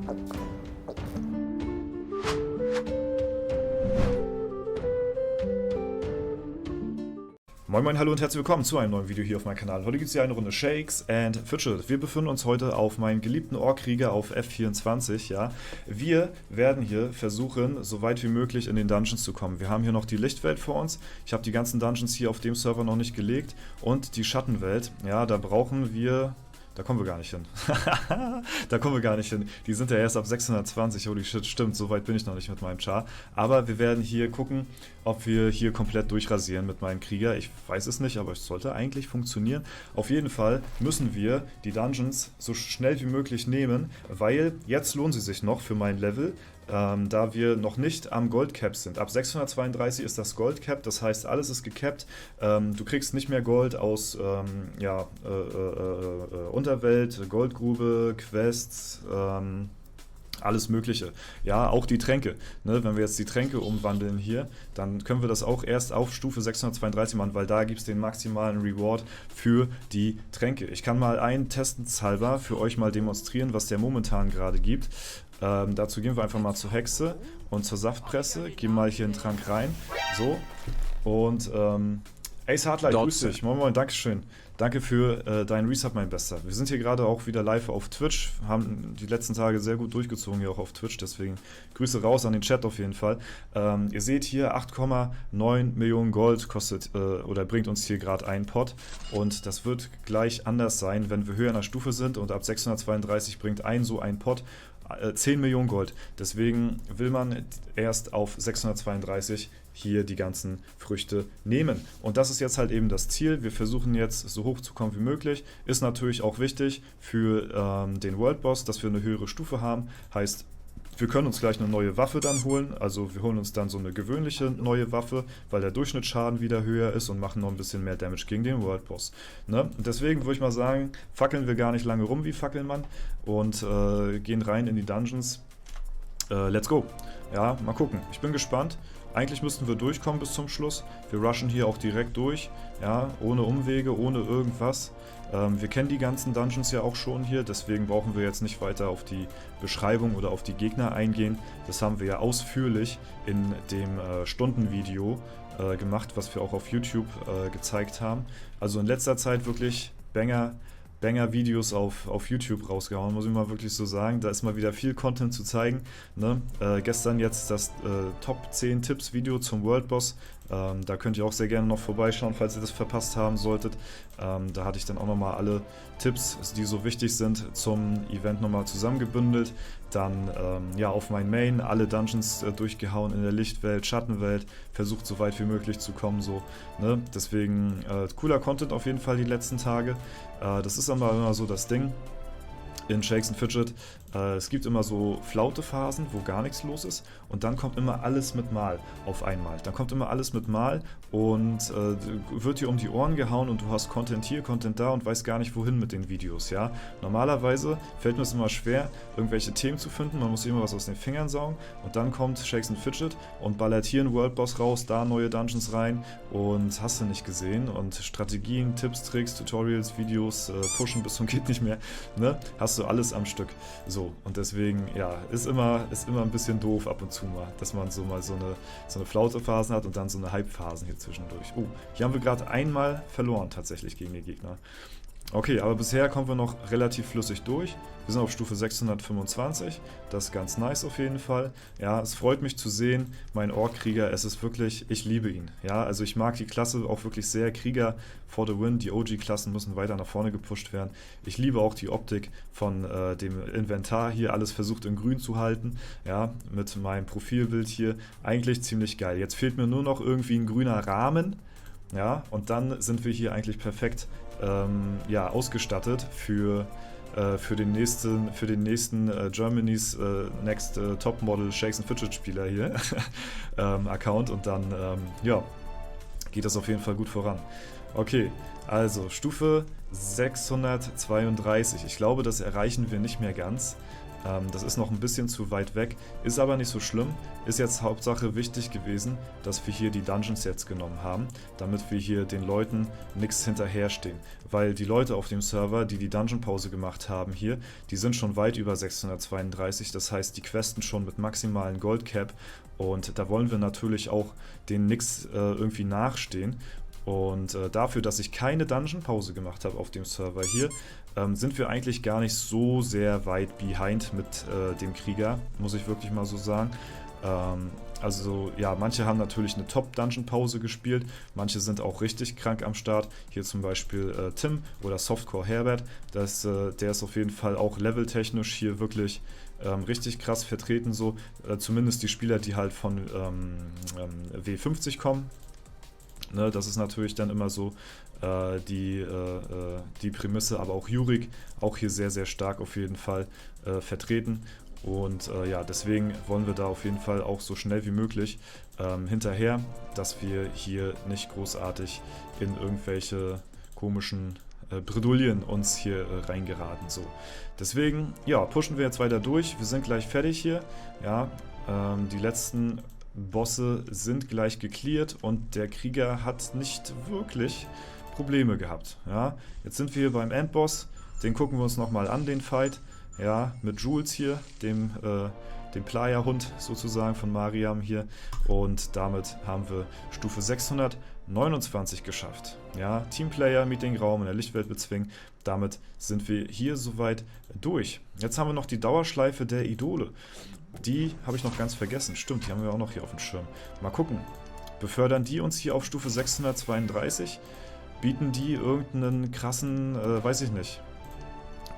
Moin moin, hallo und herzlich willkommen zu einem neuen Video hier auf meinem Kanal. Heute gibt es hier eine Runde Shakes and Fidget. Wir befinden uns heute auf meinem geliebten Ork-Krieger auf F24, ja. Wir werden hier versuchen, so weit wie möglich in den Dungeons zu kommen. Wir haben hier noch die Lichtwelt vor uns. Ich habe die ganzen Dungeons hier auf dem Server noch nicht gelegt. Und die Schattenwelt, ja, da brauchen wir... Da kommen wir gar nicht hin. Da kommen wir gar nicht hin. Die sind ja erst ab 620. Holy shit, stimmt. So weit bin ich noch nicht mit meinem Char. Aber wir werden hier gucken, ob wir hier komplett durchrasieren mit meinem Krieger. Ich weiß es nicht, aber es sollte eigentlich funktionieren. Auf jeden Fall müssen wir die Dungeons so schnell wie möglich nehmen, weil jetzt lohnen sie sich noch für mein Level. Da wir noch nicht am Goldcap sind. Ab 632 ist das Goldcap, das heißt, alles ist gecapped. Du kriegst nicht mehr Gold aus Unterwelt, Goldgrube, Quests, alles Mögliche. Ja, auch die Tränke. Ne? Wenn wir jetzt die Tränke umwandeln hier, dann können wir das auch erst auf Stufe 632 machen, weil da gibt es den maximalen Reward für die Tränke. Ich kann mal einen testenshalber für euch mal demonstrieren, was der momentan gerade gibt. Dazu gehen wir einfach mal zur Hexe und zur Saftpresse. Gehen mal hier in den Trank rein. So. Und Ace Hardlight, grüß dich. Moin moin, dankeschön. Danke für deinen Resub, mein Bester. Wir sind hier gerade auch wieder live auf Twitch. Haben die letzten Tage sehr gut durchgezogen hier auch auf Twitch. Deswegen Grüße raus an den Chat auf jeden Fall. Ihr seht hier 8,9 Millionen Gold kostet oder bringt uns hier gerade ein Pot. Und das wird gleich anders sein, wenn wir höher in der Stufe sind. Und ab 632 bringt so ein Pot 10 Millionen Gold. Deswegen will man erst auf 632 hier die ganzen Früchte nehmen. Und das ist jetzt halt eben das Ziel. Wir versuchen jetzt so hoch zu kommen wie möglich. Ist natürlich auch wichtig für den World Boss, dass wir eine höhere Stufe haben. Heißt, wir können uns gleich eine neue Waffe dann holen, also wir holen uns dann so eine gewöhnliche neue Waffe, weil der Durchschnittsschaden wieder höher ist und machen noch ein bisschen mehr Damage gegen den World Boss. Ne? Und deswegen würde ich mal sagen, fackeln wir gar nicht lange rum wie Fackelmann und gehen rein in die Dungeons. Let's go. Ja, mal gucken. Ich bin gespannt. Eigentlich müssten wir durchkommen bis zum Schluss. Wir rushen hier auch direkt durch, ja, ohne Umwege, ohne irgendwas. Wir kennen die ganzen Dungeons ja auch schon hier, deswegen brauchen wir jetzt nicht weiter auf die Beschreibung oder auf die Gegner eingehen. Das haben wir ja ausführlich in dem Stundenvideo gemacht, was wir auch auf YouTube gezeigt haben. Also in letzter Zeit wirklich Banger-Videos auf YouTube rausgehauen, muss ich mal wirklich so sagen. Da ist mal wieder viel Content zu zeigen. Ne? Gestern jetzt das Top 10 Tipps Video zum World Boss. Da könnt ihr auch sehr gerne noch vorbeischauen, falls ihr das verpasst haben solltet. Da hatte ich dann auch nochmal alle Tipps, die so wichtig sind, zum Event nochmal zusammengebündelt. Dann ja, auf mein Main alle Dungeons durchgehauen in der Lichtwelt, Schattenwelt, versucht so weit wie möglich zu kommen. So, ne? Deswegen cooler Content auf jeden Fall die letzten Tage. Das ist aber immer so das Ding in Shakes and Fidget. Es gibt immer so Flaute-Phasen, wo gar nichts los ist und dann kommt immer alles mit Mal auf einmal. Dann kommt immer alles mit Mal und wird dir um die Ohren gehauen und du hast Content hier, Content da und weißt gar nicht wohin mit den Videos, ja. Normalerweise fällt mir es immer schwer, irgendwelche Themen zu finden, man muss immer was aus den Fingern saugen und dann kommt Shakes and Fidget und ballert hier einen World Boss raus, da neue Dungeons rein und hast du nicht gesehen und Strategien, Tipps, Tricks, Tutorials, Videos, pushen bis zum geht nicht mehr, ne? Hast du alles am Stück. So, und deswegen, ja, ist immer ein bisschen doof ab und zu mal, dass man so mal so eine Flaute-Phasen hat und dann so eine Hype-Phasen hier zwischendurch. Oh, hier haben wir gerade einmal verloren tatsächlich gegen die Gegner. Okay, aber bisher kommen wir noch relativ flüssig durch. Wir sind auf Stufe 625, das ist ganz nice auf jeden Fall. Ja, es freut mich zu sehen, mein Ork-Krieger, es ist wirklich, ich liebe ihn. Ja, also ich mag die Klasse auch wirklich sehr. Krieger for the win, die OG-Klassen müssen weiter nach vorne gepusht werden. Ich liebe auch die Optik von dem Inventar hier, alles versucht in grün zu halten. Ja, mit meinem Profilbild hier, eigentlich ziemlich geil. Jetzt fehlt mir nur noch irgendwie ein grüner Rahmen. Ja, und dann sind wir hier eigentlich perfekt ja, ausgestattet für den nächsten Germany's Next Top Model Shakes and Fidget Spieler hier Account und dann ja, geht das auf jeden Fall gut voran. Okay, also Stufe 632. Ich glaube, das erreichen wir nicht mehr ganz. Das ist noch ein bisschen zu weit weg, ist aber nicht so schlimm. Ist jetzt Hauptsache wichtig gewesen, dass wir hier die Dungeons jetzt genommen haben, damit wir hier den Leuten nichts hinterherstehen. Weil die Leute auf dem Server, die die Dungeon-Pause gemacht haben hier, die sind schon weit über 632, das heißt, die questen schon mit maximalen Goldcap und da wollen wir natürlich auch denen nichts irgendwie nachstehen. Und dafür, dass ich keine Dungeon-Pause gemacht habe auf dem Server hier, sind wir eigentlich gar nicht so sehr weit behind mit dem Krieger, muss ich wirklich mal so sagen. Also ja, manche haben natürlich eine Top-Dungeon-Pause gespielt, manche sind auch richtig krank am Start. Hier zum Beispiel Tim oder Softcore Herbert, der ist auf jeden Fall auch leveltechnisch hier wirklich richtig krass vertreten, so zumindest die Spieler, die halt von W50 kommen. Ne, das ist natürlich dann immer so die Prämisse, aber auch Jurik, auch hier sehr, sehr stark auf jeden Fall vertreten. Und ja, deswegen wollen wir da auf jeden Fall auch so schnell wie möglich hinterher, dass wir hier nicht großartig in irgendwelche komischen Bredouillen uns hier reingeraten. So. Deswegen, ja, pushen wir jetzt weiter durch. Wir sind gleich fertig hier. Ja, die letzten Bosse sind gleich gecleart und der Krieger hat nicht wirklich Probleme gehabt. Ja, jetzt sind wir hier beim Endboss. Den gucken wir uns nochmal an, den Fight. Ja, mit Jules hier, dem Playa-Hund sozusagen von Mariam hier. Und damit haben wir Stufe 629 geschafft. Ja, Teamplayer, Meetingraum in der Lichtwelt bezwingen. Damit sind wir hier soweit durch. Jetzt haben wir noch die Dauerschleife der Idole. Die habe ich noch ganz vergessen. Stimmt, die haben wir auch noch hier auf dem Schirm. Mal gucken. Befördern die uns hier auf Stufe 632? Bieten die irgendeinen krassen, weiß ich nicht,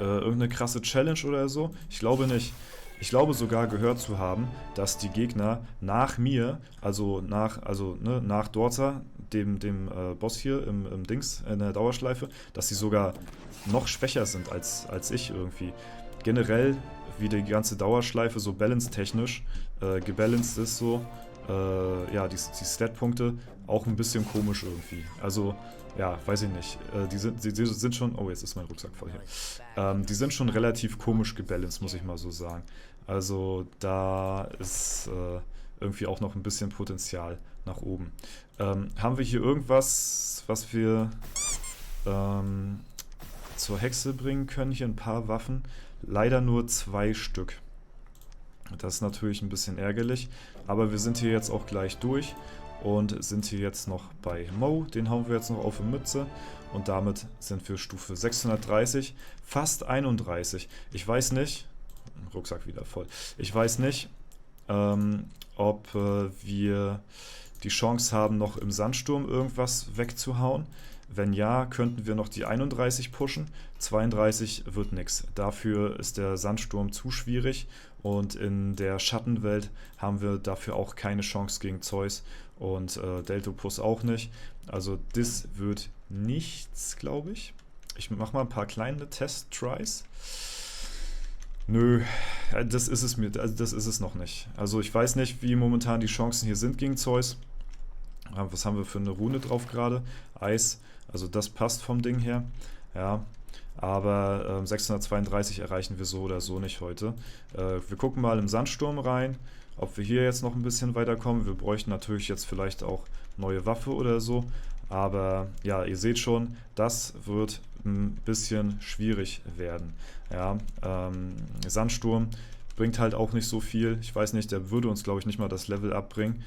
irgendeine krasse Challenge oder so? Ich glaube nicht. Ich glaube sogar gehört zu haben, dass die Gegner nach mir, also nach Dorza, dem Boss hier im Dings, in der Dauerschleife, dass sie sogar noch schwächer sind als ich irgendwie. Generell, wie die ganze Dauerschleife so balance-technisch gebalanced ist so, ja, die Stat-Punkte auch ein bisschen komisch irgendwie. Also, ja, weiß ich nicht. Die sind schon, oh, jetzt ist mein Rucksack voll hier. Die sind schon relativ komisch gebalanced, muss ich mal so sagen. Also, da ist irgendwie auch noch ein bisschen Potenzial nach oben. Haben wir hier irgendwas, was wir zur Hexe bringen können? Hier ein paar Waffen. Leider nur 2 Stück. Das ist natürlich ein bisschen ärgerlich, aber wir sind hier jetzt auch gleich durch und sind hier jetzt noch bei Mo. Den hauen wir jetzt noch auf die Mütze und damit sind wir Stufe 630, fast 31. Ich weiß nicht, Rucksack wieder voll, ich weiß nicht, ob wir die Chance haben, noch im Sandsturm irgendwas wegzuhauen. Wenn ja, könnten wir noch die 31 pushen. 32 wird nix. Dafür ist der Sandsturm zu schwierig und in der Schattenwelt haben wir dafür auch keine Chance gegen Zeus und Deltopus auch nicht. Also das wird nichts, glaube ich. Ich mache mal ein paar kleine Test-Tries. Nö, das ist es noch nicht. Also ich weiß nicht, wie momentan die Chancen hier sind gegen Zeus. Was haben wir für eine Rune drauf gerade? Eis, also das passt vom Ding her. Ja, aber 632 erreichen wir so oder so nicht heute. Wir gucken mal im Sandsturm rein, ob wir hier jetzt noch ein bisschen weiterkommen. Wir bräuchten natürlich jetzt vielleicht auch neue Waffe oder so. Aber ja, ihr seht schon, das wird ein bisschen schwierig werden. Ja, Sandsturm bringt halt auch nicht so viel. Ich weiß nicht, der würde uns, glaube ich, nicht mal das Level abbringen.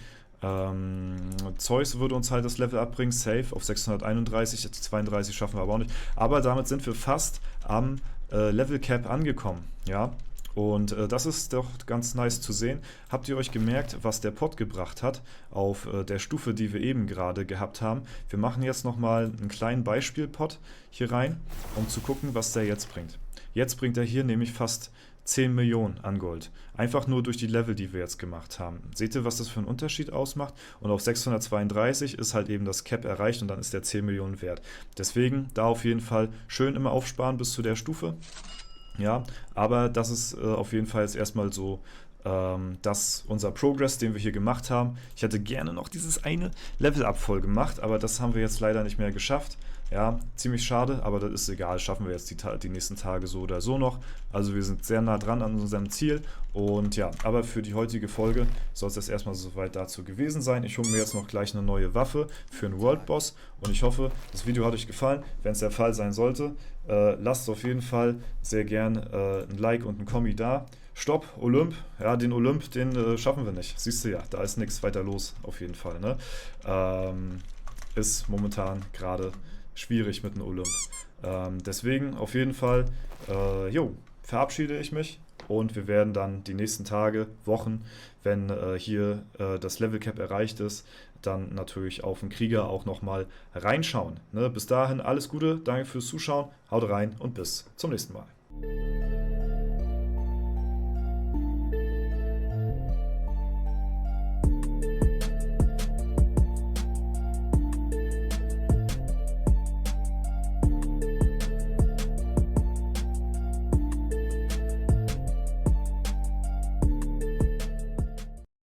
Zeus würde uns halt das Level abbringen, safe auf 631, jetzt 32 schaffen wir aber auch nicht. Aber damit sind wir fast am Level Cap angekommen, ja. Und das ist doch ganz nice zu sehen. Habt ihr euch gemerkt, was der Pot gebracht hat auf der Stufe, die wir eben gerade gehabt haben? Wir machen jetzt nochmal einen kleinen Beispielpot hier rein, um zu gucken, was der jetzt bringt. Jetzt bringt er hier nämlich fast 10 Millionen an Gold. Einfach nur durch die Level, die wir jetzt gemacht haben. Seht ihr, was das für einen Unterschied ausmacht? Und auf 632 ist halt eben das Cap erreicht und dann ist der 10 Millionen wert. Deswegen da auf jeden Fall schön immer aufsparen bis zu der Stufe. Ja, aber das ist auf jeden Fall jetzt erstmal so dass unser Progress, den wir hier gemacht haben, ich hätte gerne noch dieses eine Level-Up voll gemacht, aber das haben wir jetzt leider nicht mehr geschafft. Ja, ziemlich schade, aber das ist egal, schaffen wir jetzt die nächsten Tage so oder so noch. Also wir sind sehr nah dran an unserem Ziel und ja, aber für die heutige Folge soll es jetzt erstmal soweit dazu gewesen sein. Ich hole mir jetzt noch gleich eine neue Waffe für einen World Boss und ich hoffe, das Video hat euch gefallen. Wenn es der Fall sein sollte, lasst auf jeden Fall sehr gern ein Like und ein Kommi da. Stopp, Olymp. Ja, den Olymp, den schaffen wir nicht. Siehst du ja, da ist nichts weiter los, auf jeden Fall. Ne? Ist momentan gerade schwierig mit dem Olymp. Deswegen auf jeden Fall, verabschiede ich mich und wir werden dann die nächsten Tage, Wochen, wenn hier das Level Cap erreicht ist, dann natürlich auf den Krieger auch nochmal reinschauen. Ne? Bis dahin alles Gute, danke fürs Zuschauen, haut rein und bis zum nächsten Mal.